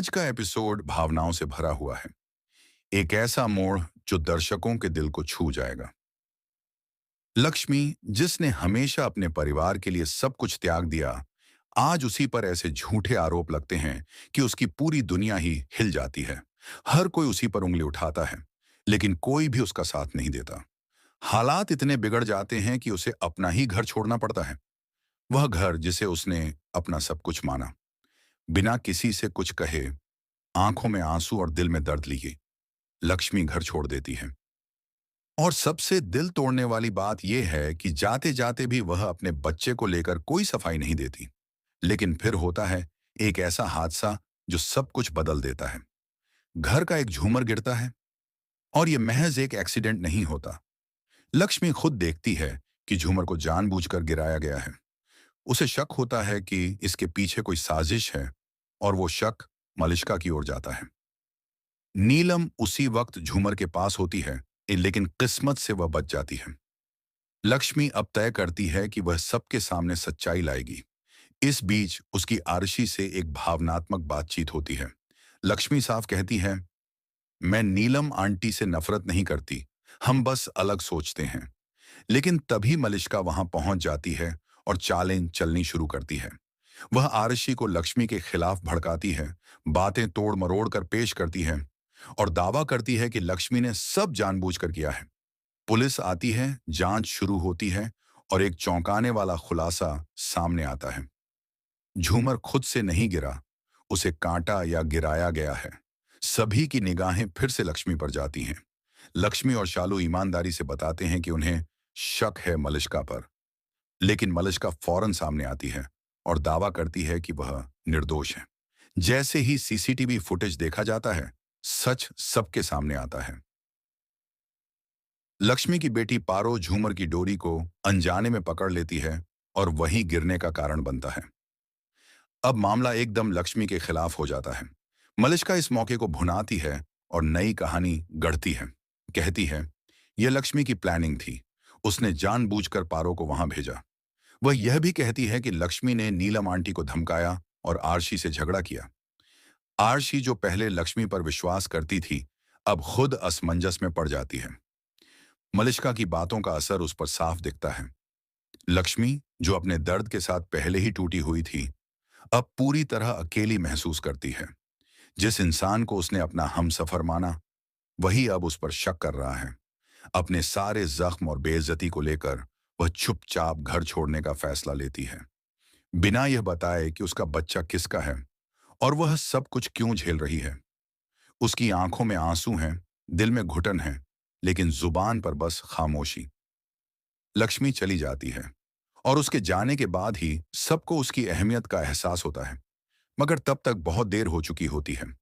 आज का एपिसोड भावनाओं से भरा हुआ है। एक ऐसा मोड़ जो दर्शकों के दिल को छू जाएगा। लक्ष्मी, जिसने हमेशा अपने परिवार के लिए सब कुछ त्याग दिया, आज उसी पर ऐसे झूठे आरोप लगते हैं कि उसकी पूरी दुनिया ही हिल जाती है। हर कोई उसी पर उंगली उठाता है, लेकिन कोई भी उसका साथ नहीं देता। हालात इतने बिगड़ जाते हैं कि उसे अपना ही घर छोड़ना पड़ता है। वह घर जिसे उसने अपना सब कुछ माना। बिना किसी से कुछ कहे, आंखों में आंसू और दिल में दर्द लिए लक्ष्मी घर छोड़ देती है। और सबसे दिल तोड़ने वाली बात यह है कि जाते जाते भी वह अपने बच्चे को लेकर कोई सफाई नहीं देती। लेकिन फिर होता है एक ऐसा हादसा जो सब कुछ बदल देता है। घर का एक झूमर गिरता है, और यह महज एक एक्सीडेंट नहीं होता। लक्ष्मी खुद देखती है कि झूमर को जानबूझकर गिराया गया है। उसे शक होता है कि इसके पीछे कोई साजिश है, और वो शक मलिष्का की ओर जाता है। नीलम उसी वक्त झूमर के पास होती है, लेकिन किस्मत से वह बच जाती है। लक्ष्मी अब तय करती है कि वह सबके सामने सच्चाई लाएगी। इस बीच उसकी आरशी से एक भावनात्मक बातचीत होती है। लक्ष्मी साफ कहती है, मैं नीलम आंटी से नफरत नहीं करती, हम बस अलग सोचते हैं। लेकिन तभी मलिष्का वहां पहुंच जाती है और चालें चलनी शुरू करती है। वह आरशी को लक्ष्मी के खिलाफ भड़काती है, बातें तोड़ मरोड़ कर पेश करती है, और दावा करती है कि लक्ष्मी ने सब जानबूझकर किया है। पुलिस आती है, जांच शुरू होती है, और एक चौंकाने वाला खुलासा सामने आता है। झूमर खुद से नहीं गिरा, उसे काटा या गिराया गया है। सभी की निगाहें फिर से लक्ष्मी पर जाती हैं। लक्ष्मी और शालू ईमानदारी से बताते हैं कि उन्हें शक है मलिष्का पर। लेकिन मलिष्का फौरन सामने आती है और दावा करती है कि वह निर्दोष है। जैसे ही सीसीटीवी फुटेज देखा जाता है, सच सबके सामने आता है। लक्ष्मी की बेटी पारो झूमर की डोरी को अनजाने में पकड़ लेती है, और वहीं गिरने का कारण बनता है। अब मामला एकदम लक्ष्मी के खिलाफ हो जाता है। मलिष्का इस मौके को भुनाती है और नई कहानी गढ़ती है। कहती है, यह लक्ष्मी की प्लानिंग थी, उसने जानबूझकर पारो को वहां भेजा। वह यह भी कहती है कि लक्ष्मी ने नीलम आंटी को धमकाया और आरशी से झगड़ा किया। आरशी, जो पहले लक्ष्मी पर विश्वास करती थी, अब खुद असमंजस में पड़ जाती है। मलिष्का की बातों का असर उस पर साफ दिखता है। लक्ष्मी, जो अपने दर्द के साथ पहले ही टूटी हुई थी, अब पूरी तरह अकेली महसूस करती है। जिस इंसान को उसने अपना हमसफर माना, वही अब उस पर शक कर रहा है। अपने सारे जख्म और बेइज्जती को लेकर वह चुपचाप घर छोड़ने का फैसला लेती है, बिना यह बताए कि उसका बच्चा किसका है और वह सब कुछ क्यों झेल रही है। उसकी आंखों में आंसू हैं, दिल में घुटन है, लेकिन जुबान पर बस खामोशी। लक्ष्मी चली जाती है, और उसके जाने के बाद ही सबको उसकी अहमियत का एहसास होता है। मगर तब तक बहुत देर हो चुकी होती है।